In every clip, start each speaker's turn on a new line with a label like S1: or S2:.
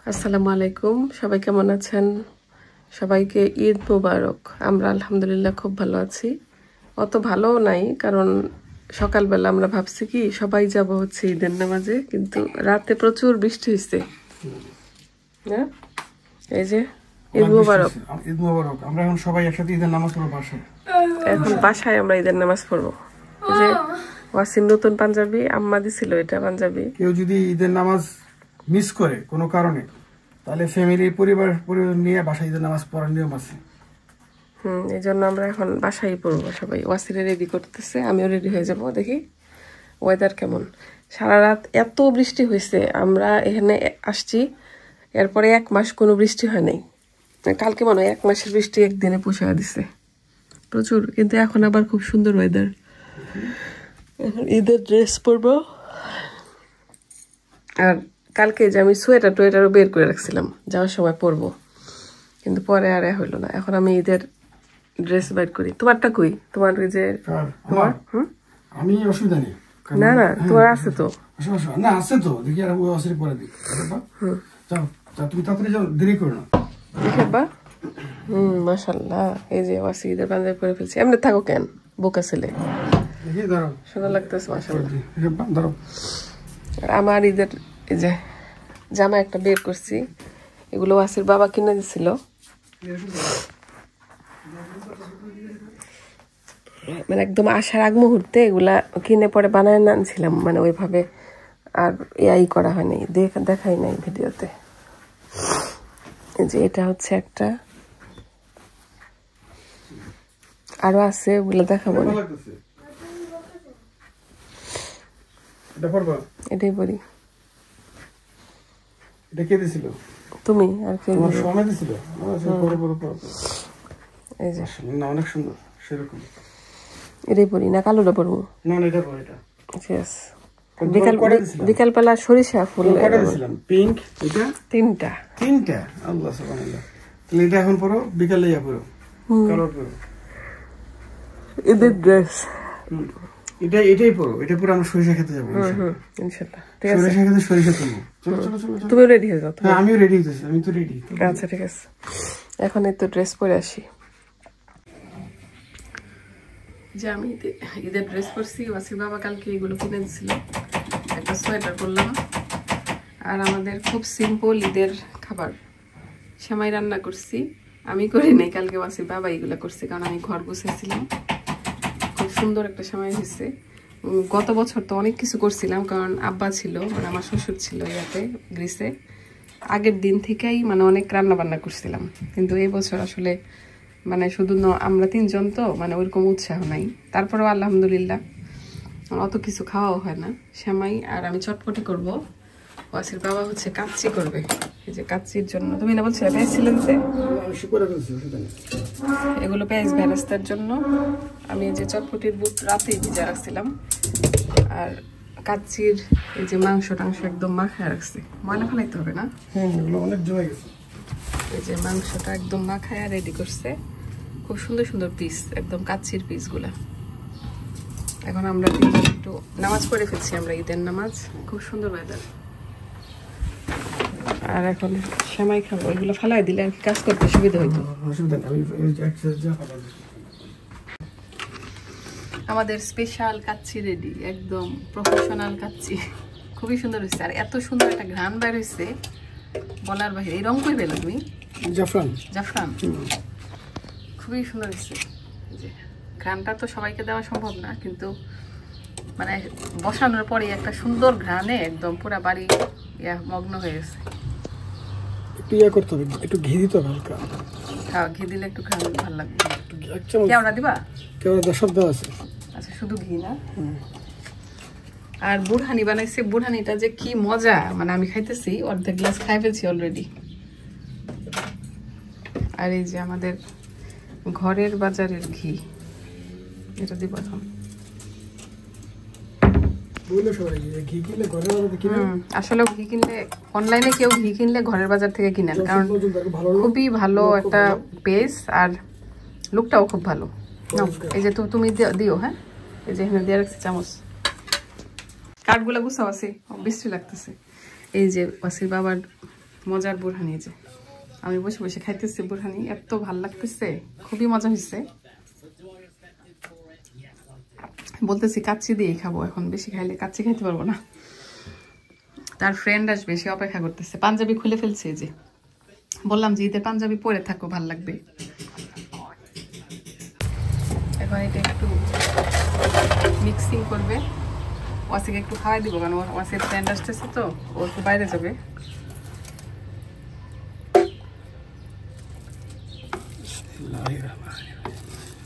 S1: আসসালামু আলাইকুম, সবাই কেমন আছেন? সবাইকে ঈদ মোবারক। আমরা আলহামদুলিল্লাহ খুব ভালো আছি। অত ভালোও নাই, কারণ সকালবেলা আমরা ভাবছি কি সবাই যাব হচ্ছে ঈদের নামাজে, কিন্তু রাতে প্রচুর বৃষ্টি হয়েছে। হ্যাঁ, এই যে ঈদ মোবারক।
S2: ঈদ মোবারক। আমরা এখন সবাই একসাথে ঈদের নামাজ পড়ব বাসায়।
S1: এখন বাসায় আমরা ঈদের নামাজ পড়বো। এই যে ওয়াসিম নতুন পাঞ্জাবি আম্মা দিছিল, এটা পাঞ্জাবি।
S2: কেউ যদি ঈদের নামাজ মিস করে কোনো কারণে, তাহলে ফ্যামিলি পরিবার নিয়ে বাসায় ঈদের নামাজ পড়ার নিয়ম আছে।
S1: এই জন্য আমরা এখন বাসায় পড়বো সবাই। ওয়াসিরে রেডি করতেছে, আমিও রেডি হয়ে যাব। দেখি ওয়েদার কেমন। সারা রাত এত বৃষ্টি হয়েছে, আমরা এখানে আসছি এরপরে 1 মাস কোনো বৃষ্টি হয় নাই। কালকে মনে হয় 1 মাসের বৃষ্টি একদিনে পুষায় দিছে প্রচুর। কিন্তু এখন আবার খুব সুন্দর ওয়েদার। এখন ঈদের ড্রেস পরবো। আর কালকে যে আমি সোয়েটারও বের করে রাখছিলাম যাওয়ার সময় পরবো, কিন্তু পরে আর হইলো না। এখন আমি ঈদের ড্রেস বের করি। তোমারটা কই? তোমার ওই যে তোমার
S2: আমি অসুবিধা নেই।
S1: না না, তোমার আছে তো?
S2: না, আছে তো। দেখি আর ওই অসুবিধা পরে দিই। যাও তুমি তাড়াতাড়ি যাও, দেরি করো না।
S1: দেখবা। মাশাআল্লাহ, এই যে ওয়াসি ঈদের পাঞ্জাবি পরে ফেলছি। এমনি থাকো কেন, বোকা ছেলে।
S2: দেখি দাঁড়াও,
S1: সুন্দর লাগতেছে মাশাআল্লাহ।
S2: দাঁড়াও।
S1: আর আমার ঈদের এই যে জামা একটা বের করছি, এগুলো ওয়াসির বাবা কিনে দিছিল। মানে একদম আসার আগ মুহূর্তে এগুলা কিনে পরে বানায় আনছিলাম, মানে ওইভাবে আর ইয়াই করা হয় নাই, দেখাই নাই ভিডিওতে। এই যে এটা হচ্ছে একটা, আরো আছে, ওগুলো দেখাবো না। এটাই পরি।
S2: এটা কে দিছিল?
S1: তুমি। আর কে
S2: দিছিল?
S1: এই যে
S2: না, অনেক সুন্দর। সেরকম
S1: এটাই পরি না, কালোটা পরবো।
S2: না, এটা পর এটা।
S1: ঠিক আছে। বিকালবেলা সরিষা ফুল
S2: পিঙ্ক, এটা তিনটা। আল্লাহ সুবহানাল্লাহ। তাহলে এটা এখন পরো, বিকালে পরো, কালার পরো।
S1: ঈদের ড্রেস
S2: এটাই পরো। এটা পরে আমরা সরিষা খেতে যাবো
S1: ইনশাআল্লাহ। ঠিক আছে,
S2: সরিষা তুলবো। চলো।
S1: তুমি রেডি হয়ে যাও।
S2: হ্যাঁ, আমিও রেডি হইতেছি। আমি তো রেডি।
S1: আচ্ছা ঠিক আছে, এখন এই তো ড্রেস পরে আসি। যে আমি ঈদের ড্রেস পরছি, ওয়াসির বাবা কালকে এগুলো কিনে দিছিল। একটা সোয়েটার পরলাম। আর আমাদের খুব সিম্পল ঈদের খাবার, সেমাই রান্না করছি। আমি করি নাই, কালকে ওয়াসির বাবা এগুলো করছে, কারণ আমি ঘর গুছাইছিলাম। খুব সুন্দর একটা সেমাই হয়েছে। গত বছর তো অনেক কিছু করছিলাম, কারণ আব্বা ছিল, মানে আমার শ্বশুর ছিল ইয়াতে গ্রিসে। আগের দিন থেকেই মানে অনেক রান্না বান্না করছিলাম, কিন্তু এই বছর আসলে মানে শুধু আমরা 3 জন তো, মানে ওইরকম উৎসাহ নাই। তারপরেও আলহামদুলিল্লাহ অত কিছু খাওয়াও হয় না। সেমাই আর আমি চটপটি করব। ওয়াসির বাবা হচ্ছে কাচ্চি করবে। এই যে কাচ্চির জন্য তুমি না বলছিলে পেঁয়াজ ছিলেন যে, এগুলো পেঁয়াজ বেরেস্তার জন্য। আমি এই যে চটপটির বুট রাতেই ভিজা রাখছিলাম। আর কাচ্চির এই যে মাংস একদম মাখায় রাখছি, ময়লা ফেলাইতে হবে না।
S2: অনেক জমে গেছে।
S1: এই যে মাংসটা একদম মাখায় রেডি করছে। খুব সুন্দর সুন্দর পিস, একদম কাচ্চির পিসগুলা। এখন আমরা একটু নামাজ পড়ে ফেলছি, আমরা ঈদের নামাজ। খুব সুন্দর ওয়েদার। আর এখন সেমাই খাবো। এগুলো ফেলাই দিলে আর কি কাজ করতে সুবিধা হইতো। আমাদের স্পেশাল কাচ্চি রেডি, একদম প্রফেশনাল কাচ্চি। খুবই সুন্দর হয়েছে। আর এত সুন্দর একটা ঘ্রাণ বের হয়েছে বলার বাহিরে। এই রং কই পেলে তুমি? জাফরান। খুবই সুন্দর হয়েছে। যে ঘ্রাণটা তো সবাইকে দেওয়া সম্ভব না, কিন্তু মানে বসানোর পরে একটা সুন্দর ঘ্রাণে একদম পুরা বাড়ি মগ্ন হয়ে গেছে।
S2: করতে হবে, একটু ঘি দিতে হবে হালকা।
S1: হ্যাঁ, ঘি দিলে একটু ঘ্রাণ ভালো লাগবে। কেওড়া দিবা?
S2: কেওড়া সব দেওয়া আছে।
S1: আচ্ছা, শুধু ঘি না? আর বুড়হানি বানাইছে। বুড়হানিটা যে কি মজা, মানে আমি খাইতেছি, অর্ধেক গ্লাস খাই ফেলছি অলরেডি। আর এই যে আমাদের ঘরের বাজারের ঘি, এটা দিব এখন। আসলে ঘি কিনলে, অনলাইনে কেউ ঘি কিনলে ঘরের বাজার থেকে কিনেন, কারণ খুবই ভালো একটা পেজ, আর লুকটাও খুব ভালো। এই যে তুমি দিও। হ্যাঁ, এই যে এখানে দিয়ে রাখছি চামচ। কাঠগুলা গুছাও আছে, বিশ্রী লাগতেছে। এই যে ওয়াসির বাবার মজার বুরহানি। যে আমি বসে বসে খাইতেছি বুরহানি, এত ভাল লাগতেছে, খুবই মজা হয়েছে। বলতেছি কাচ্চি দিয়েই খাবো, এখন বেশি খাইলে কাচ্চি খাইতে পারবো না। তার ফ্রেন্ড আসবে, সে অপেক্ষা করতেছে। পাঞ্জাবি খুলে ফেলছে, যে বললাম যে ঈদের পাঞ্জাবি পরে থাকো, ভাল লাগবে। এখন এটা একটু মিক্সিং করবে, ওয়াসিকে একটু খাওয়াই দিব, কারণ ওয়াসির ফ্রেন্ড আসতেছে তো, ও একটু বাইরে যাবে।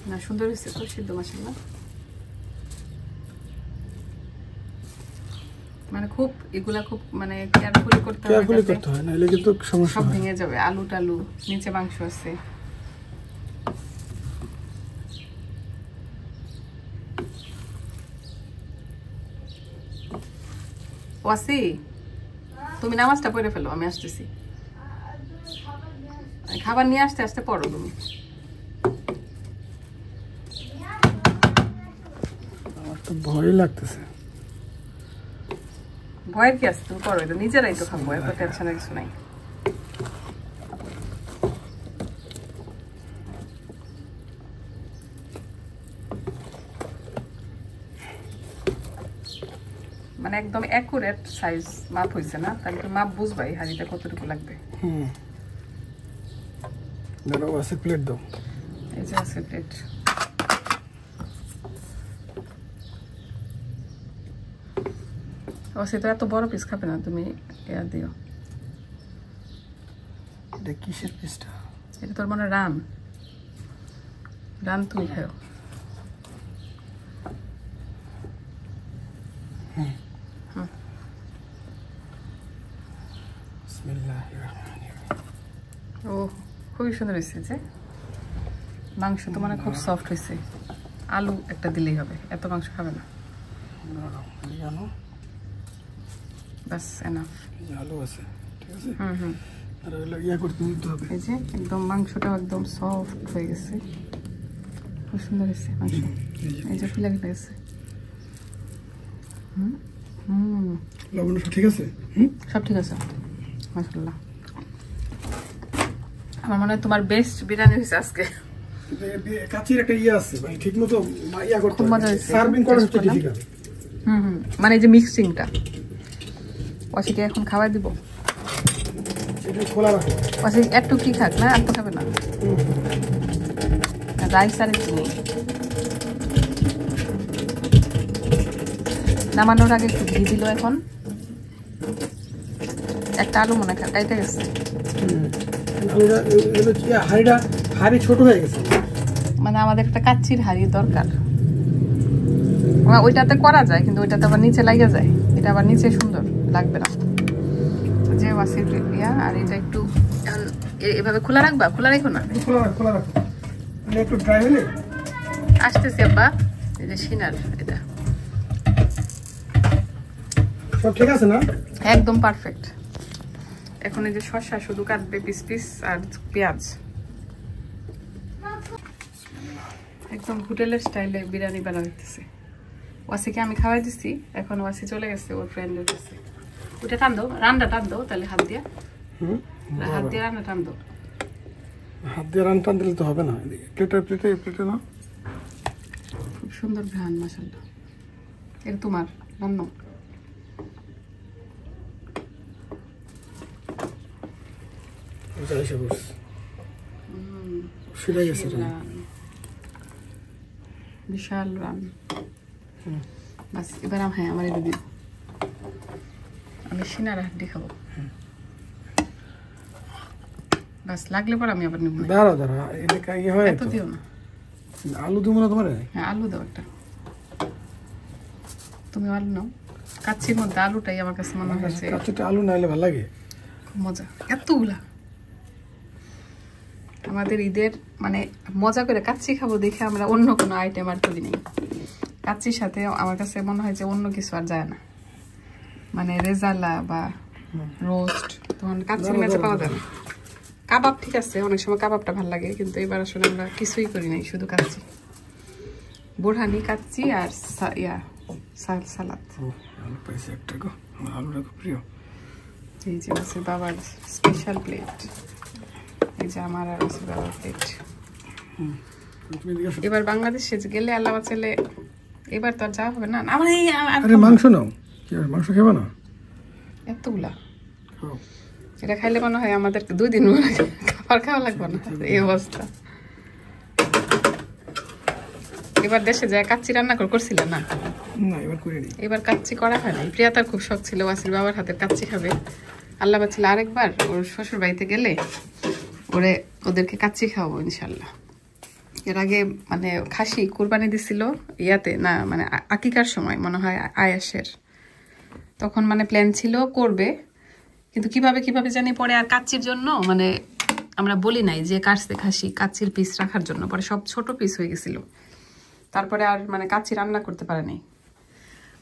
S1: না সুন্দর হয়েছে তো সিদ্ধ মাশাআল্লাহ। মানে খুব এগুলা খুব মানে কেয়ারফুলি করতে হয়,
S2: নাহলে কিন্তু সমস্যা
S1: সব ভেঙে যাবে। আলু টালু, নিচে মাংস আছে। ওয়াসি তুমি নামাজটা পড়ে ফেলো, আমি আসতেছি। খাবার নিয়ে আসতে আসতে পড়ো তুমি।
S2: আমার তো ভয় লাগতেছে।
S1: ভয়ের কি আছে, তুমি করো, এটা নিজেরাই তো খাবো, এত টেনশনের কিছু নাই। মানে একদম অ্যাকুরেট সাইজ মাপ হয়েছে না, তাহলে তো মাপ বুঝবাই হাঁড়িটা কতটুকু লাগবে।
S2: দাঁড়াও, আছে প্লেট দাও।
S1: এই যে আছে প্লেট। ও সেটা এত বড় পিস খাবে না, তুমি এর দিও।
S2: এটা কিসের পিসটা?
S1: এটা তোর মনে রান তুমি খাও। ও খুবই সুন্দর হয়েছে। যে মাংস তো মানে খুব সফট হয়েছে। আলু একটা দিলেই হবে, এত মাংস খাবে না। বাস এনাফ।
S2: আলু আছে, ঠিক আছে। আর ইয়া করতে নিতে হবে।
S1: এই যে একদম মাংসটাও একদম সফট হয়ে গেছে, খুব সুন্দর হয়েছে মাংস। এই যে ফুলে গেছে।
S2: লবণ ঠিক আছে?
S1: সব ঠিক আছে মাশাআল্লাহ। আমার মনে হয় তোমার বেস্ট বিরিয়ানি হয়েছে আজকে।
S2: কাচির একটা ইয়ে আছে ভাই, ঠিকমতো ইয়া করতে
S1: খুব মজা হয়েছে।
S2: সার্ভিং করা হচ্ছে ঠিক আছে।
S1: মানে এই যে মিক্সিংটা ওয়াসিকে এখন খাওয়াই দিব।
S2: এটা খোলা রাখো।
S1: ওয়াসি একটু কি খাক না, আর তো খাবে না। রাইস আর একটু নেই। নামানোর আগে একটু ঘি দিল। এখন একটা আলু মনে হয় কাইতে গেছে।
S2: হাড়ি ছোট হয়ে গেছে,
S1: মানে আমাদের একটা কাচ্চির হাড়ি দরকার। ওইটাতে করা যায়, কিন্তু ওইটাতে আবার নিচে লাগে যায়, এটা আবার নিচে সুন্দর লাগবে না। যে ওয়াসির ইয়া, আর এটা একটু এভাবে খোলা রাখবা, খোলা রাখো না,
S2: খোলা রাখো একটু ড্রাই হলে।
S1: আসতেছি আব্বা। এই যে সিনার, এটা
S2: সব ঠিক আছে না?
S1: একদম পারফেক্ট। এখন এই যে শসা শুধু কাটবে পিস পিস, আর পেঁয়াজ। একদম হোটেলের স্টাইলে বিরিয়ানি বানা হইতেছে। ওয়াসিকে আমি খাওয়াই দিচ্ছি, এখন ওয়াসি চলে গেছে ওর ফ্রেন্ডের কাছে। ওটা টান দাও, রান্না টান দাও, তাহলে হাত দিয়ে রান্না টান দাও।
S2: হাত দিয়ে রান্না টান দিলে তো হবে না। প্লেটে না।
S1: খুব সুন্দর ঘ্রাণ মাশাআল্লাহ। এটা তোমার রান্না। বিশাল রান। বাস এবার হ্যাঁ আমার এটা দিন, আমি সিনার হাড্ডি খাবো। বাস লাগলে পর আমি আবার নিব।
S2: দাঁড়া এটা কি হয়?
S1: এত দিও না।
S2: আলু দিব না তোমার?
S1: হ্যাঁ আলু দাও একটা। তুমি আলু নাও। কাচ্চির মধ্যে আলুটাই আমার কাছে মনে হয়েছে।
S2: কাচ্চিটা আলু নাইলে ভালো লাগে।
S1: খুব মজা। এতগুলা আমাদের ঈদের মানে মজা করে কাচ্চি খাবো দেখে আমরা অন্য কোনো আইটেম আর করি নাই। কাচ্চির সাথে আমার কাছে মনে হয় যে অন্য কিছু আর যায় না, মানে রেজালা বা রোস্ট তখন কাচ্চির ম্যাচে পাওয়া যায় না। কাবাব ঠিক আছে, অনেক সময় কাবাবটা ভালো লাগে, কিন্তু এবার আসলে আমরা কিছুই করি নাই, শুধু কাচ্চি, বুরহানি, কাচ্চি আর সালাদ।
S2: আলু পাইছি একটা গো, আলুটা খুব প্রিয়।
S1: এই যে ওয়াসির বাবার স্পেশাল প্লেট, এই যে আমার আর ওয়াসির বাবার প্লেট। এবার বাংলাদেশে গেলে আল্লাহ বাঁচালে, এবার তো আর যাওয়া হবে না। আমার এই
S2: মাংস নাও, কি মাংস খাবে না
S1: এতগুলা, এটা খাইলে মনে হয় আমাদের 2 দিন খাবার খাওয়া লাগবে না, এই অবস্থা। এবার দেশে যায় কাচ্চি রান্না করছিল না? এবার কাচ্চি করা হয় না। প্রিয়াতার খুব শখ ছিল ওয়াসির বাবার হাতের কাচ্চি খাবে। আল্লাহ বাঁচলে আরেকবার ওর শ্বশুর বাড়িতে গেলে ওদেরকে কাচ্চি খাওয়াবো ইনশাল্লাহ। এর আগে মানে খাসি কুরবানি দিছিল ইয়াতে না, মানে আকিকার সময় মনে হয় আয়াসের, তখন মানে প্ল্যান ছিল করবে, কিন্তু কিভাবে জানি পরে আর কাচ্চির জন্য মানে আমরা বলি নাই যে কাটছে খাসি কাচ্চির পিস রাখার জন্য, পরে সব ছোট পিস হয়ে গেছিল, তারপরে আর মানে কাচ্চি রান্না করতে পারে নাই।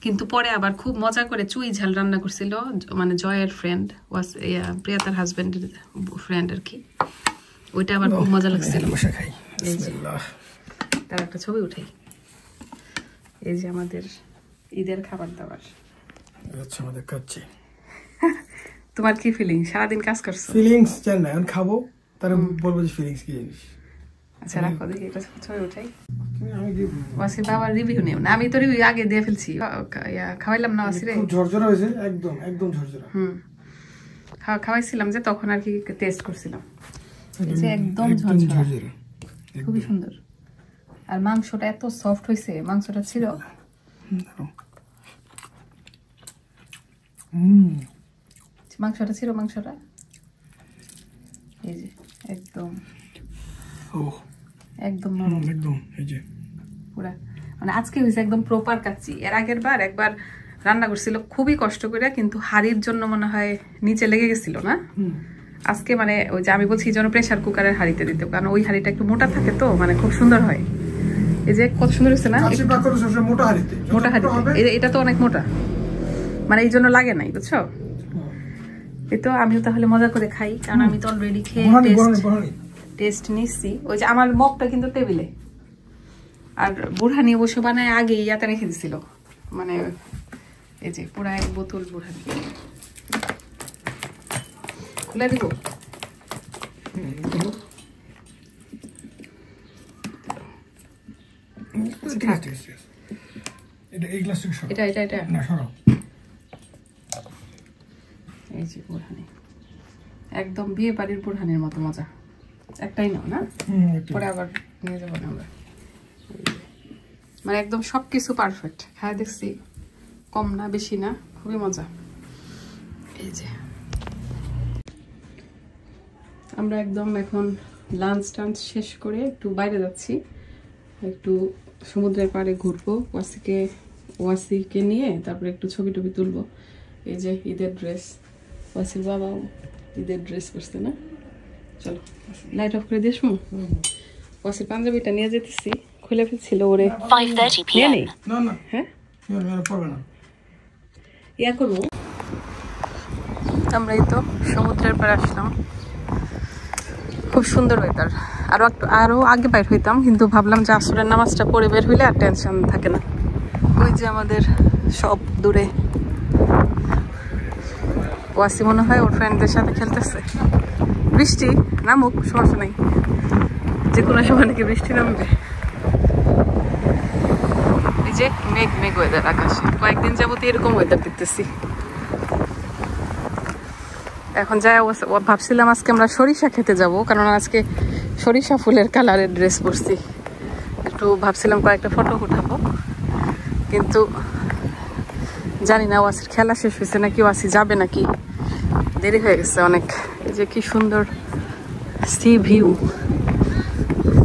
S1: কিন্তু পরে আবার খুব মজা করে চুই ঝাল রান্না করছিল, মানে জয়ের ফ্রেন্ড প্রিয়াতার হাজবেন্ডের ফ্রেন্ড আর কি, ওইটা আবার খুব মজা লাগছিল। তার একটা ছবি উঠাই। এই যে আমাদের ঈদের খাবার দাবার।
S2: আচ্ছা, আমাদের কাচ্চি।
S1: তোমার কি ফিলিং? সারাদিন কাজ করছো?
S2: ফিলিংস জান না, এখন খাবো তার বলবো যে ফিলিংস কি জিনিস।
S1: আচ্ছা রাখো, দেখি একটা ছবি উঠাই। ওয়াসির বাবার রিভিউ নেও না, আমি তো রিভিউ আগে দিয়ে ফেলছি, খাওয়াইলাম না ওয়াসিরে।
S2: খুব ঝরঝরা হয়েছে, একদম ঝরঝরা।
S1: খাওয়াইছিলাম যে তখন আর কি টেস্ট করছিলাম, যে একদম ঝরঝরা, খুবই সুন্দর। আর মাংসটা এত সফট হয়েছে, মাংসটা ছিল মাংসটা এই যে একদম নরম,
S2: এই যে
S1: পুরা মানে আজকে হয়েছে একদম প্রপার কাচ্চি। এর আগের বার একবার রান্না করছিল খুবই কষ্ট করে, কিন্তু হাড়ির জন্য মনে হয় নিচে লেগে গেছিল না। আজকে মানে ওই যে আমি বলছি যেন প্রেসার কুকারের হাড়িতে দিতে, কারণ ওই হাড়িটা একটু মোটা থাকে তো মানে খুব সুন্দর হয়। এই যে কত সুন্দর হয়েছে না মোটা হাড়িতে, এটা তো অনেক মোটা, মানে এই জন্য লাগে নাই, বুঝছো? এই তো আমিও তাহলে মজা করে খাই, কারণ আমি তো অলরেডি খেয়ে টেস্ট নিচ্ছি। ওই যে আমার মগটা কিন্তু টেবিলে, আর বুড়হানি অবশ্য বানায় আগে ইয়াতে রেখে দিছিল, মানে এই যে পুরা 1 বোতল বুড়হানি। খুলে দিব? এটা এই যে বুড়হানি, একদম বিয়ে বাড়ির বুড়হানির মতো মজা। একটাই নাও না, পরে আবার নিয়ে যাবো না আমরা। মানে একদম সবকিছু পারফেক্ট, খায় দেখছি, কম না বেশি না, খুবই মজা। এই যে আমরা একদম এখন লাঞ্চ টাঞ্চ শেষ করে একটু বাইরে যাচ্ছি, একটু সমুদ্রের পাড়ে ঘুরবো, ওয়াসিকে নিয়ে তারপরে একটু ছবি টবি তুলবো। এই যে ঈদের ড্রেস, ওয়াসির বাবা ঈদের ড্রেস করছে না। চলো লাইট অফ করে দিয়ে শুনো। ওয়াসির পাঞ্জাবিটা নিয়ে যেতেছি, খুলে ফেলছিল ওরে।
S3: 5:30 p.m.
S1: হ্যাঁ ইয়া করবো। আমরা এই তো সমুদ্রের পাড়ে আসলাম, খুব সুন্দর ওয়েদার। আরো আগে বাইর হইতাম, কিন্তু ভাবলাম যে আসরের নামাজটা পড়ে বের হইলে আর টেনশন থাকে না। ওই যে আমাদের সব দূরে ওয়াসি মনে হয় ওর ফ্রেন্ডদের সাথে খেলতেছে। বৃষ্টি নামুক, সমস্যা নেই, যে কোনো সময় নাকি বৃষ্টি নামবে। এই যে মেঘ ওয়েদার আকাশে, কয়েকদিন যাবত এরকম ওয়েদার দেখতেছি। এখন যাই ভাবছিলাম আজকে আমরা সরিষা খেতে যাব, কারণ আজকে সরিষা ফুলের কালারের ড্রেস পরছি। একটু ভাবছিলাম কয়েকটা ফটো উঠাবো, কিন্তু জানি না ওয়াসির খেলা শেষ হয়েছে নাকি ওয়াসি যাবে নাকি, দেরি হয়ে গেছে অনেক। এই যে কি সুন্দর সি ভিউ,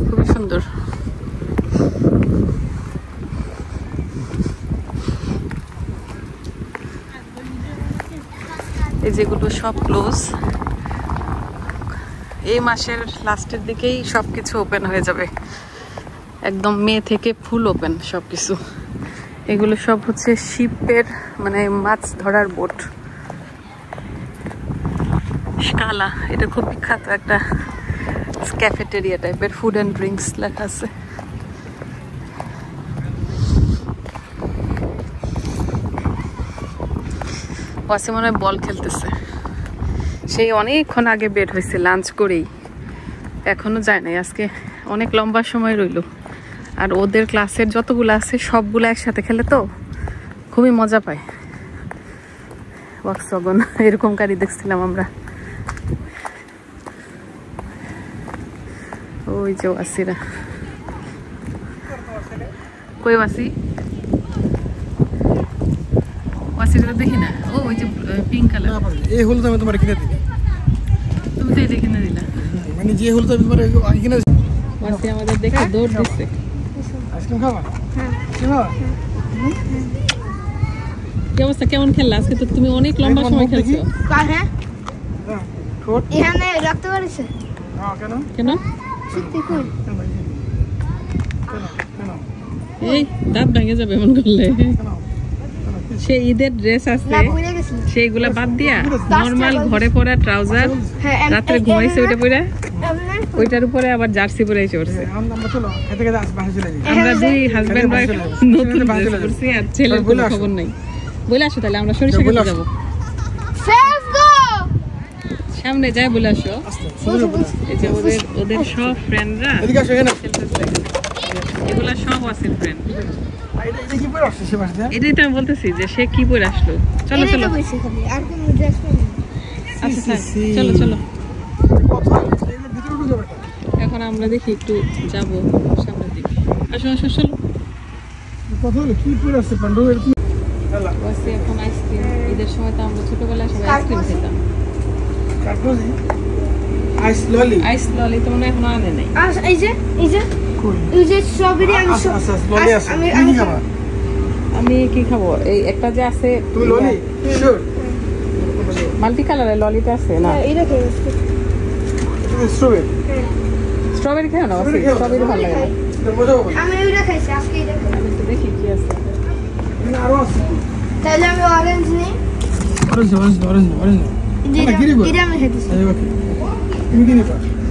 S1: খুবই সুন্দর। এই যেগুলো সব ক্লোজ, এই মাসের লাস্টের দিকেই সবকিছু ওপেন হয়ে যাবে, একদম মে থেকে ফুল ওপেন সবকিছু। এগুলো সব হচ্ছে শিপের মানে মাছ ধরার বোট। স্কালা, এটা খুব বিখ্যাত একটা ক্যাফেটেরিয়া টাইপের, ফুড অ্যান্ড ড্রিঙ্কস লেখা আছে। ওয়াসি মনে হয় বল খেলতেছে। সেই অনেকক্ষণ আগে বের হয়েছে লাঞ্চ করেই, এখনো যায় নাই। আজকে অনেক লম্বা সময় রইল। আর ওদের ক্লাসের যতগুলো আছে সবগুলো একসাথে খেলে তো খুবই মজা পায়। ওয়াক্সওয়াগন এরকম গাড়ি দেখছিলাম আমরা। ওই যে ওয়াসিরা, কই ওয়াসি? ওয়াসিরা দেখি না। ও ওই যে পিঙ্ক কালার।
S2: এই হলুদ আমি তোমার কিনে দিই।
S1: তুমি তো এটা কিনে দিলা।
S2: মানে যে হলুদ আমি তোমার আগে কিনে দিই।
S1: ওয়াসি আমাদের দেখে দৌড় দিচ্ছে।
S2: আইসক্রিম খাবা? হ্যাঁ। কি খাবা?
S1: কি অবস্থা, কেমন খেললা আজকে? তো তুমি অনেক লম্বা সময় খেলছো।
S3: হ্যাঁ
S2: ঠোঁট
S3: এখানে রাখতে পারিস?
S2: কেন?
S1: কেন?
S3: সত্যি কই?
S1: এই দাঁত ভেঙে যাবে এমন করলে। সে ঈদের ড্রেস আছে সেইগুলা বাদ দিয়া নরমাল ঘরে পরা ট্রাউজার, রাত্রে ঘুমাইছে ওইটা পরে, ওইটার উপরে আবার জার্সি পরে এসে পড়ছে। আমরা দুই হাজবেন্ড ওয়াইফ নতুন ড্রেস পরছি আর ছেলের কোনো খবর নাই। বলে আসো তাহলে আমরা সরিষা খেতে যাবো। সামনে যাই বলে আসো। এই যে ওদের সব ফ্রেন্ডরা এগুলা সব আছে ফ্রেন্ড। এটাই তো আমি বলতেছি যে সে কি পরে আসলো। চলো চলো আচ্ছা চলো চলো। এখন আমরা দেখি একটু যাবো সামনের দিকে। আসো আসো চলো। এখন আইসক্রিম, ঈদের সময় তো আমরা ছোটবেলায় সবাই আইসক্রিম খেতাম। আইস ললি তো মনে এখন আনে নাই। আমি কি খাবো? এই একটা যে আছে মাল্টি কালারের ললিটা আছে না? স্ট্রবেরি খাও না? স্ট্রবেরি ভালো লাগে।
S3: আমি
S1: একটু দেখি কি আছে।
S3: তাহলে আমি অরেঞ্জ নেই।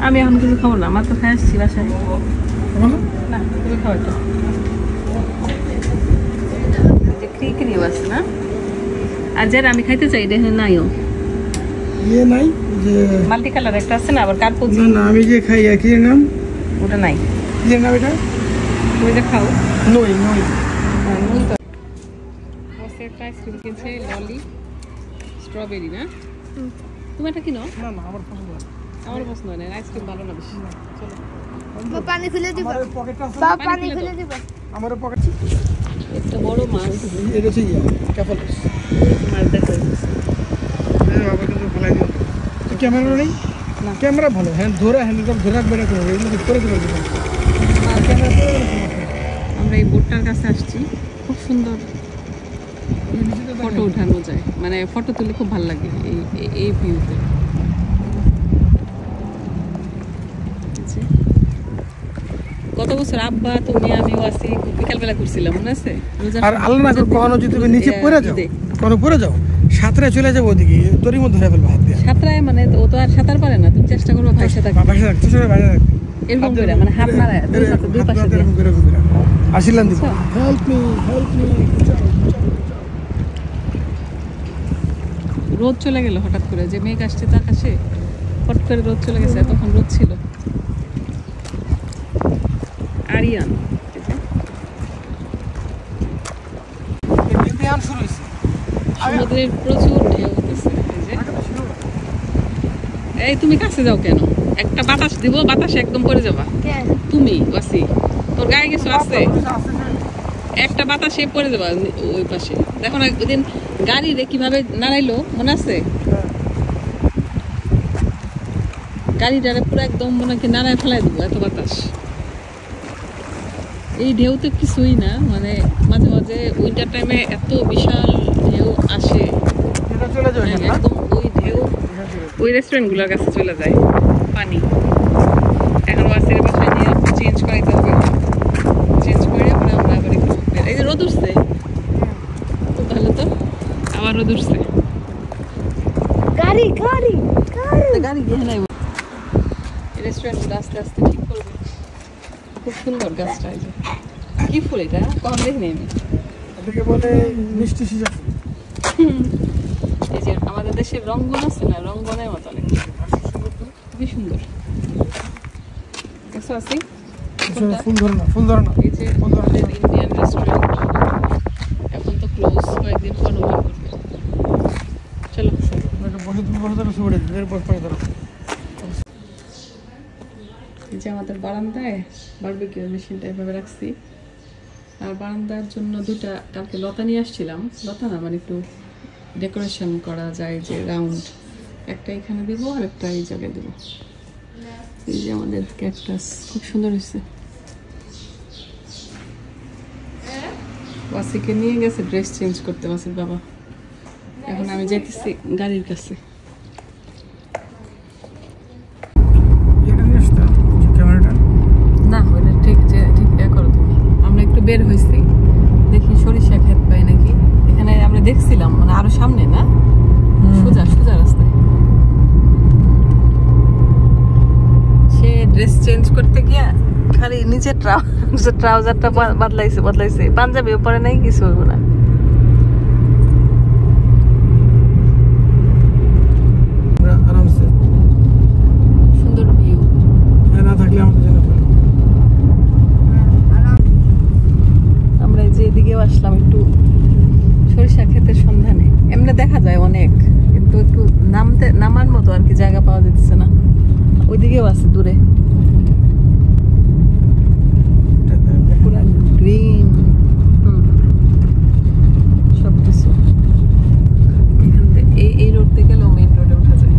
S1: আমি এখন কিছু খাবো না, আমার তো খাই আসছি বাসায়। না তুমি খাও এটা। ক্রিকেরি আছে না? আর যারা আমি খাইতে চাই এটা নাইও
S2: নাই, যে
S1: মাল্টি কালার একটা আছে না, আবার কার্পুজ।
S2: না আমি যে খাই কি নাম
S1: ওটা নাই।
S2: কি নাম এটা?
S1: তুমি যে খাও
S2: নই নই।
S1: নুন তো বসে একটা আইসক্রিম কিনছে ললি স্ট্রবেরি না? তুমি এটা কিনো?
S2: না না আমার পছন্দ না।
S1: আমার পছন্দ না, আইসক্রিম ভালো না বেশি। চলো
S3: পানি খুলে দিব।
S2: পকেটটা আছে,
S3: পানি খুলে দিব।
S2: আমার পকেট
S1: একটা বড় মাছ।
S2: এটা হচ্ছে ক্যাফালস
S1: মাছ দেখা যাচ্ছে।
S2: বাবা কিন্তু ফলাই দিও। ক্যামেরা নেই না? ক্যামেরা ভালো, হ্যাঁ ধরে হ্যান্ডেলটা ধরে রাখবে না, করে এগুলো করে দিবে।
S1: আমরা এই বোটটার কাছে আসছি, খুব সুন্দর ফটো উঠানো যায়, মানে ফটো তুলে খুব ভালো লাগে এই ভিউতে। গত বছর আব্বা তুমি আমি ওয়াসি বিকালবেলা করছিলাম, মনে আছে?
S2: আর আল্লাহ না করে কখনো যদি তুমি নিচে পড়ে যাও, কোনো পড়ে যাও, সাঁতরায় চলে যাবো ওদিকে, তোরই মধ্যে ধরে ফেলবো হাত দিয়ে।
S1: সাঁতরায় মানে ও তো আর সাঁতার পারে না, তুমি চেষ্টা করবো ভাইসা থাকতে।
S2: ভাইসা থাকতে ভাইসা থাকতে
S1: এরকম করে মানে হাত মারায় দুই পাশে দিয়ে
S2: আসিলাম দিব। Help me help me.
S1: রোদ চলে গেল হঠাৎ করে, যে মেঘ আসছে তার কাছে হট করে রোদ চলে গেছে, তখন রোদ ছিল। আরিয়ান সমুদ্রের প্রচুর ঢেউ হতেছে। এই তুমি কাছে যাও কেন? একটা বাতাস দিব, বাতাসে একদম পড়ে যাবা তুমি। ওয়াসি তোর গায়ে কিছু আছে, একটা বাতাসে পড়ে যাবা ওই পাশে। দেখো না ওই দিন গাড়ি রে কিভাবে নাড়াইলো, মনে আছে? গাড়িটারে পুরো একদম মনে কি নাড়ায় ফেলাই দেবো, এত বাতাস। এই ঢেউ তো কিছুই না, মানে মাঝে মাঝে উইন্টার টাইমে এত বিশাল ঢেউ আসে, একদম ওই ঢেউ ওই রেস্টুরেন্টগুলোর কাছে চলে যায় পানি। এখন ওয়াসির বাসায় নিয়ে চেঞ্জ করাইতে হবে, চেঞ্জ করে পরে আমরা আবার একটু। এই যে রোদ উঠছে, খুব ভালো তো, আবার রোদ উঠছে।
S3: গাড়ি গাড়ি
S1: গাড়ি গিয়ে নাই, রেস্টুরেন্টগুলো আস্তে আস্তে ঠিক করবে। খুব সুন্দর গাছটা। এই যে কি ফুল এটা, কখন দেখিনি আমি।
S2: এটাকে বলে মিষ্টি সিজা ফুল।
S1: এই যে আমাদের দেশের রঙ্গন আছে না, রঙ্গনের মতো অনেক খুবই সুন্দর। দেখছো আসি
S2: সুন্দর না
S1: এই যে আমাদের ইন্ডিয়ান রেস্টুরেন্ট এখন তো ক্লোজ, কয়েকদিন পর ওপেন করবে। চলো এই যে আমাদের বারান্দায় বারবিকিউ মেশিনটা এভাবে রাখছি। আর বারান্দার জন্য দুটা কালকে লতা নিয়ে আসছিলাম, লতা না মানে একটু ডেকোরেশন করা যায় যে রাউন্ড, একটা এখানে দিব আর একটা এই জায়গায় দেবো। এই যে আমাদের ক্যাকটাস খুব সুন্দর হয়েছে। ওয়াসিকে নিয়ে গেছে ড্রেস চেঞ্জ করতে ওয়াসির বাবা, এখন আমি যাইতেছি গাড়ির কাছে। না ওইটা ঠিক করো তুমি। আমরা একটু বের হয়েছি, দেখি সরিষা ক্ষেত পাই নাকি। এখানে আমরা দেখছিলাম মানে আরো সামনে না, সোজা সোজা রাস্তায়। সে ড্রেস চেঞ্জ করতে গিয়া খালি নিচে ট্রাউজারটা বদলাইছে, পাঞ্জাবি পরে নাই, কিছু হইব না। সুন্দর ভিউ
S2: না থাকলে আমাদের জন্য
S1: আমরা যে এদিকেও আসলাম একটু সরিষা ক্ষেতের সন্ধানে। এমনি দেখা যায় অনেক, কিন্তু একটু নামার মতো আর কি জায়গা পাওয়া যাচ্ছে না। ওইদিকেও আছে দূরে গ্রিন সবকিছু। এখান থেকে এই রোড থেকে গেলেও মেইন রোডে উঠা যায়।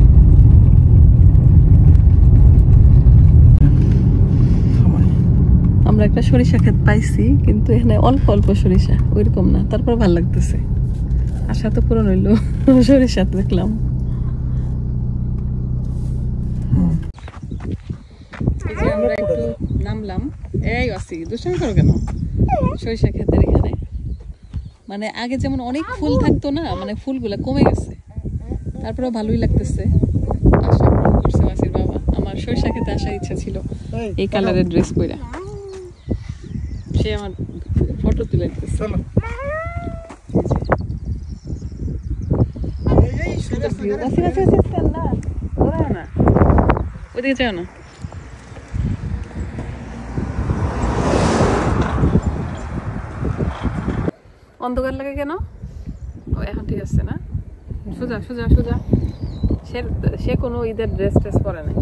S1: আমরা একটা সরিষা ক্ষেত পাইছি, কিন্তু এখানে অল্প অল্প সরিষা, ওইরকম না। তারপর ভালো লাগতেছে, আশা তো পূরণ হইলো, সরিষা দেখলাম। এই যে আমরা একটু নামলাম, এই আছি দুষ্টামি করো কেন? সরিষা ক্ষেতের এখানে মানে আগে যেমন অনেক ফুল থাকতো না, মানে ফুলগুলা কমে গেছে, তারপরেও ভালোই লাগতেছে। আশা পূরণ করছে ওয়াসির বাবা। আমার সরিষা ক্ষেতে আসার ইচ্ছা ছিল এই কালারের ড্রেস পরা। সে আমার ফটো তুলে দিতেছে। ওদিকে যাও না। অন্ধকার লাগে কেন? ও এখন ঠিক আছে না? সোজা সোজা সোজা। সে কোনো ঈদের ড্রেস ট্রেস পরে নাই,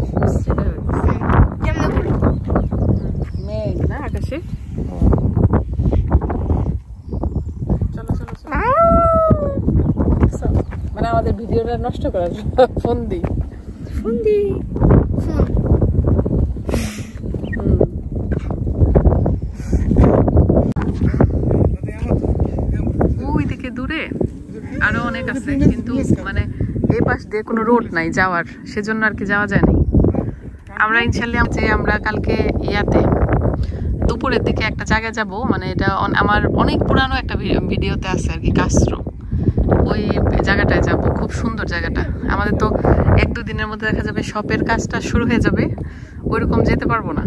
S1: মেঘ না আকাশে। চলো চলো মানে আমাদের ভিডিওটা নষ্ট করার ফোন দিই ওইদিকে দূরে আরো অনেক আছে, কিন্তু মানে এই পাশ দিয়ে কোনো রোড নাই যাওয়ার, সেজন্য আর কি যাওয়া যায় না। আমরা ইনশাল্লাহ যে আমরা কালকে ইয়াতে দুপুরের দিকে একটা জায়গায় যাব, মানে এটা আমার অনেক পুরানো একটা ভিডিওতে আছে আর কি, কাস্ত্রো। ওই জায়গাটায় যাব, খুব সুন্দর জায়গাটা। আমাদের তো 1-2 দিনের মধ্যে দেখা যাবে শপের কাজটা শুরু হয়ে যাবে, ওইরকম যেতে পারবো না,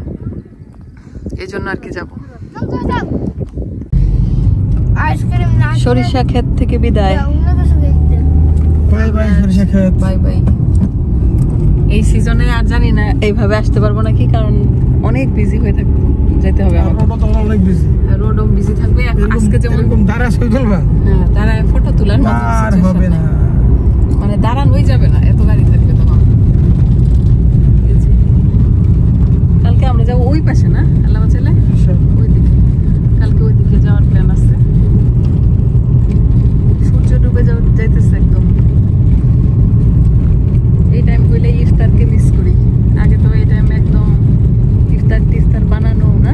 S1: এই জন্য আর কি যাব। সরিষা ক্ষেত থেকে বিদায়,
S2: বাই বাই সরিষা ক্ষেত,
S1: বাই বাই। এই সিজনে আর জানি না এইভাবে আসতে পারবো নাকি, কারণ অনেক বিজি হয়ে থাকবো, যেতে হবে আমাকে।
S2: অনেক বিজি,
S1: রোডও বিজি থাকবে। আজকে যেমন
S2: দাঁড়া ছবি তুলবা,
S1: হ্যাঁ দাঁড়ায় ফটো তোলার মতো হবে না, মানে দাঁড়ানোই যাবে না, এত গাড়ি থাকবে তখন। কালকে আমরা যাবো ওই পাশে না, আল্লাহ চাইলে ওইদিকে, কালকে ওইদিকে যাওয়ার প্ল্যান আছে। সূর্য ডুবে যাইতেছে একদম। এই টাইম হইলে ইফতারকে মিস করি। আগে তো এই টাইম একদম ইফতার বানানো না।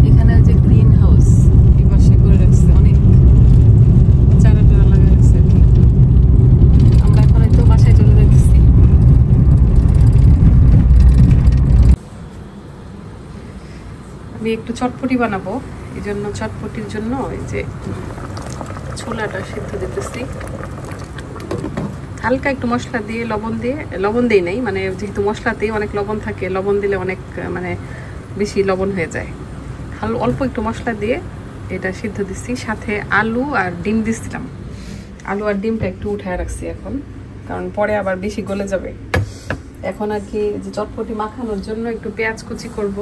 S1: এখানে ওই যে গ্রিন হাউস এই পাশে করে রাখছে, অনেক চারা টারা লাগা রাখছে আর কি। আমরা এখন তো বাসায় চলে যাচ্ছি। আমি একটু চটপটি বানাবো, এই জন্য চটপটির জন্য এই যে ছোলাটা সিদ্ধ দিতেছি। হালকা একটু মশলা দিয়ে লবণ দিই নাই, মানে যেহেতু মশলাতেই অনেক লবণ থাকে, লবণ দিলে অনেক মানে বেশি লবণ হয়ে যায়। অল্প একটু মশলা দিয়ে এটা সিদ্ধ দিচ্ছি, সাথে আলু আর ডিম দিচ্ছিলাম। আলু আর ডিমটা একটু উঠায় রাখছি এখন, কারণ পরে আবার বেশি গলে যাবে। এখন আর কি যে চটপটি মাখানোর জন্য একটু পেঁয়াজ কুচি করব।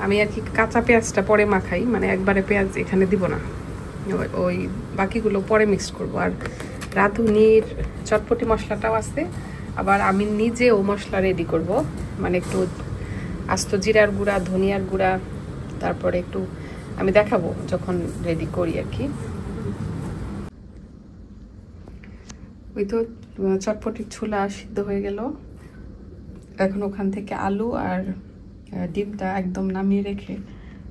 S1: আমি আর কি কাঁচা পেঁয়াজটা পরে মাখাই, মানে একবারে পেঁয়াজ এখানে দিব না, ওই বাকিগুলো পরে মিক্স করব। আর রাঁধুনির চটপটি মশলাটাও আছে, আবার আমি নিজেও মশলা রেডি করব, মানে একটু আস্ত জিরার গুঁড়া, ধনিয়ার গুঁড়া, তারপরে একটু আমি দেখাবো যখন রেডি করি আর কি। ওই তো চটপটির ছোলা সিদ্ধ হয়ে গেল। এখন ওখান থেকে আলু আর ডিমটা একদম নামিয়ে রেখে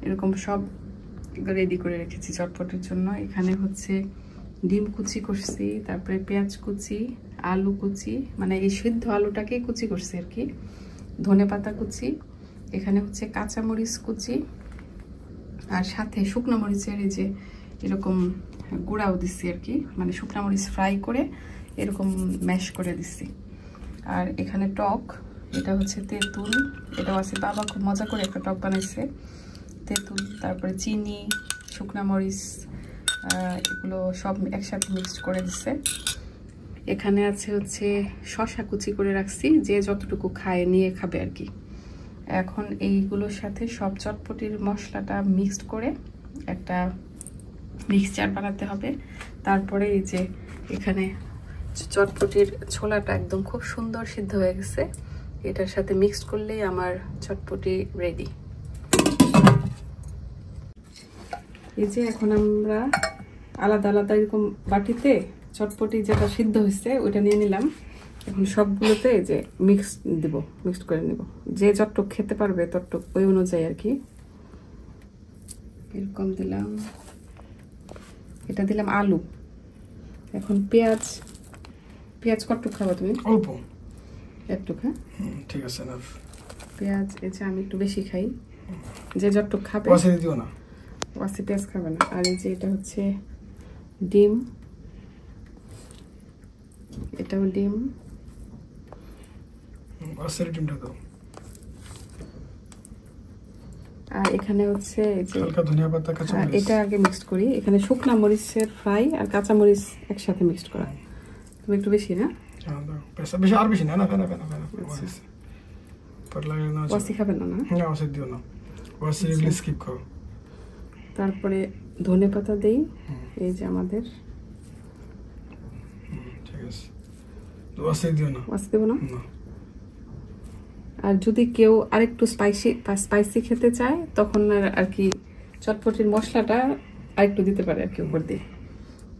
S1: এরকম সব রেডি করে রেখেছি চটপটির জন্য। এখানে হচ্ছে ডিম কুচি করছি, তারপরে পেঁয়াজ কুচি, আলু কুচি, মানে এই সিদ্ধ আলুটাকে কুচি করছি আর কি, ধনেপাতা কুচি, এখানে হচ্ছে কাঁচামরিচ কুচি, আর সাথে শুকনো মরিচের এই যে এরকম গুঁড়াও দিচ্ছি আর কি, মানে শুকনো মরিচ ফ্রাই করে এরকম ম্যাশ করে দিচ্ছি। আর এখানে টক, এটা হচ্ছে তেঁতুল, এটাও আছে, বাবা খুব মজা করে একটা টক বানাইছে। তেঁতুল, তারপরে চিনি, শুকনো মরিচ, এগুলো সব একসাথে মিক্সড করে দিচ্ছে। এখানে আছে হচ্ছে শসা কুচি করে রাখছি, যে যতটুকু খায় নিয়ে খাবে আর কি। এখন এইগুলোর সাথে সব চটপটির মশলাটা মিক্সড করে একটা মিক্সচার বানাতে হবে। তারপরে এই যে এখানে চটপটির ছোলাটা একদম খুব সুন্দর সিদ্ধ হয়ে গেছে, এটার সাথে মিক্সড করলেই আমার চটপটি রেডি। এই যে এখন আমরা আলাদা আলাদা এরকম বাটিতে চটপটি যেটা সিদ্ধ হয়েছে ওইটা নিয়ে নিলাম। এখন সবগুলোতে যে মিক্সড করে নেব, যে যতটুক খেতে পারবে ততটুক ওই অনুযায়ী আর কি। এরকম দিলাম, এটা দিলাম আলু। এখন পেঁয়াজ কতটুক খাবো তুমি?
S2: অল্প
S1: একটু, হ্যাঁ
S2: ঠিক আছে না।
S1: পেঁয়াজ এই যে আমি একটু বেশি খাই, যে যতটুক খাবে।
S2: ওয়াসি দিও না,
S1: ওয়াসি পেঁয়াজ খাবে না। আর এই যে এটা হচ্ছে ডিম, এটাও ডিম,
S2: ওয়াসির ডিমটা দাও।
S1: আর এখানে হচ্ছে এই যে
S2: হালকা ধনিয়া পাতা, কাঁচা মরিচ,
S1: এটা আগে মিক্সড করি। এখানে শুকনা মরিচের ফ্রাই আর কাঁচা মরিচ একসাথে মিক্সড করা। তুমি একটু বেশি না?
S2: হ্যাঁ দাও, বেশি আর বেশি না, না না না না পর লাগে না।
S1: ওয়াসি খাবেন না? না
S2: না ওয়াসি দিও না, ওয়াসি এগুলো স্কিপ করো।
S1: তারপরে ধনেপাতা দেই, এই যে আমাদের।
S2: ঠিক আছে, ওয়াসি দিও না।
S1: ওয়াসি দেবো না? আর যদি কেউ আরেকটু স্পাইসি খেতে চায় তখন আর কি চটপটির মশলাটা আরেকটু দিতে পারে আর কি উপর দিয়ে।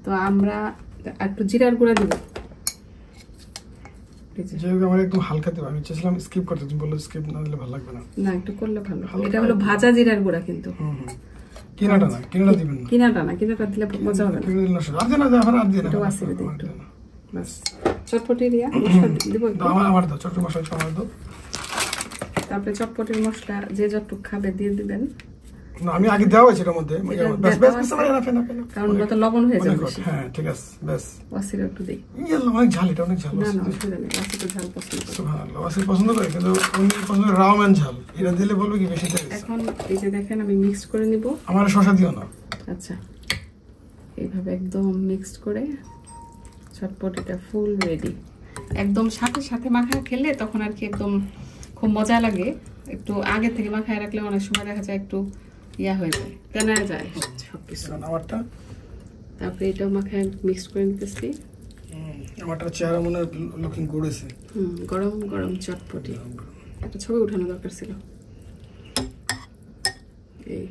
S1: তো আমরা একটু জিরার গুঁড়া দিব।
S2: যেহেতু আমার একটু হালকা দেবো, আমি চেয়েছিলাম স্কিপ করতে, তুমি বললো স্কিপ না দিলে ভালো লাগবে না।
S1: না, একটু করলে ভালো। এটা হলো ভাজা জিরার গুঁড়া কিন্তু,
S2: কিনাটা না, কিনাটা দিবেন না।
S1: কিনাটা দিলে মজা হবে না।
S2: কিনা দিলে না, আর দিও না, আর দিও না।
S1: এটা ওয়াসি দিই একটু বাস। চটপটির মশলা দিব একটু।
S2: আমার দাও, চটপটি মশলা আমার দাও।
S1: তারপরে চটপটির মশলা যে যতটুকু খাবে দিয়ে দিবেন।
S2: না আমি আগে দেওয়া হয়েছে এর মধ্যে,
S1: কারণ ওটা লবণ হয়ে যাবে।
S2: হ্যাঁ ঠিক আছে, বেশ।
S1: ওয়াসির একটু দেই।
S2: অনেক ঝাল, এটা অনেক ঝাল।
S1: না না অসুবিধা নেই, ওয়াসি তো ঝাল পছন্দ করে।
S2: সুবহানাল্লাহ, ওয়াসি পছন্দ করে, কিন্তু উনি পছন্দ করে রাওমেন ঝাল। এটা দিলে বলবে কি বেশি দেয়।
S1: এখন এই যে দেখেন আমি মিক্স করে নিব।
S2: আমার শসা দিও না।
S1: আচ্ছা, এইভাবে একদম মিক্সড করে চটপটিটা ফুল রেডি। একদম সাথে সাথে মাখায় খেলে তখন আর কি একদম খুব মজা লাগে। একটু আগে থেকে মাখায় রাখলে অনেক সময় দেখা যায় একটু ইয়া হয়ে যায়, তেনা যায় সবকিছু।
S2: আমারটা
S1: তারপরে এটাও মাখায় মিক্স করে নিতেছি।
S2: আমারটা চেহারা মনে লুকিং করেছে।
S1: গরম গরম চটপটি। একটা ছবি উঠানো দরকার ছিল। এই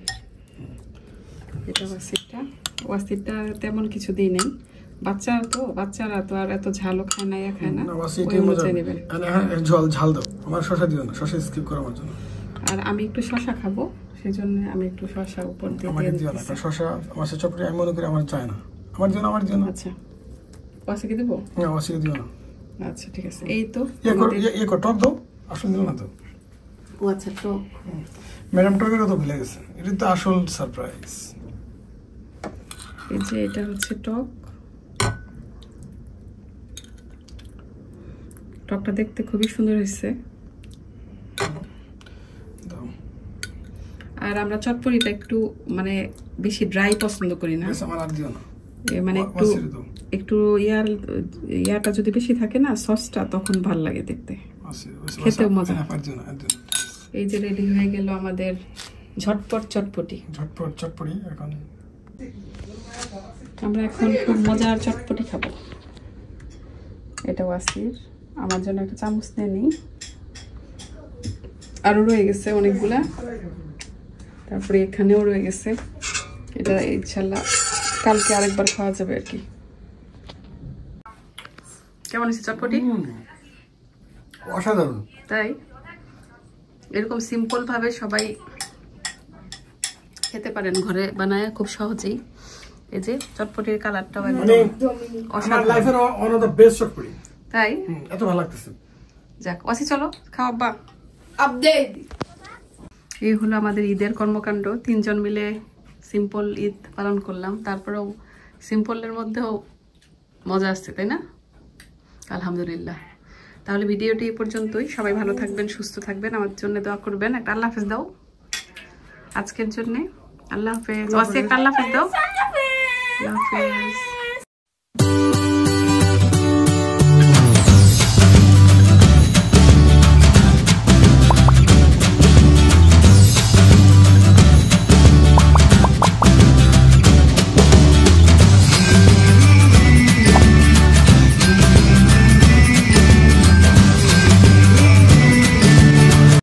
S1: এটা ওয়াসিটা তেমন কিছু দিই নেই। বাচ্চারা তো আর এত ঝালও খায় না, খায় না।
S2: ঝাল দাও, আমার শসা দিও না, শসা স্কিপ করো আমার জন্য।
S1: আর আমি একটু শসা খাবো, সেজন্য আমি একটু শসা উপর দিয়ে
S2: দিও না। শসা আমার চটপটি আমি মনে করি আমার চাই না, আমার জন্য।
S1: আচ্ছা, ওয়াসিকে দেবো?
S2: না ওয়াসিকে দিও না।
S1: আচ্ছা ঠিক আছে। এই তো
S2: টক দাও, আসল দিল না তো।
S1: ও আচ্ছা, টক।
S2: ম্যাডাম টকের কথা ভুলে গেছে, এটা তো আসল সারপ্রাইজ।
S1: এই যে এটা হচ্ছে টক। টকটা দেখতে খুবই সুন্দর হয়েছে। আর আমরা চটপটিটা একটু মানে বেশি ড্রাই পছন্দ করি না, মানে একটু ইয়াটা যদি বেশি থাকে না সসটা, তখন ভাল লাগে দেখতে, খেতেও মজা। এই যে রেডি হয়ে গেল আমাদের ঝটপট চটপটি।
S2: এখন
S1: আমরা এখন খুব মজার চটপটি খাবো। এটা ওয়াসির, আমার জন্য একটা চামচ নিয়ে নিই। আরও রয়ে গেছে অনেকগুলা, তারপরে এখানেও রয়ে গেছে। এটা ইনশাল্লাহ কালকে আরেকবার খাওয়া যাবে আর কি। কেমন হয়েছে চটপটি?
S2: অসাধারণ।
S1: তাই এরকম সিম্পল ভাবে সবাই খেতে পারেন ঘরে বানায় খুব সহজেই। এই যে চটপটির কালারটাও একদম অসাধারণ,
S2: লাইফের ওয়ান অফ দ্য বেস্ট চটপটি।
S1: তাই
S2: এত ভালো লাগতেছে।
S1: যাক ওয়াসি চলো খাও আব্বা। আপডেট এই হলো আমাদের ঈদের কর্মকাণ্ড। 3 জন মিলে সিম্পল ঈদ পালন করলাম, তারপরেও সিম্পলের মধ্যেও মজা আসছে, তাই না? আলহামদুলিল্লাহ। তাহলে ভিডিওটি এই পর্যন্তই। সবাই ভালো থাকবেন, সুস্থ থাকবেন, আমার জন্য দোয়া করবেন। একটা আল্লাহ হাফেজ দাও আজকের জন্য। আল্লাহ হাফেজ। ওয়াসি একটা আল্লাহ হাফেজ দাও। আল্লাহ হাফেজ।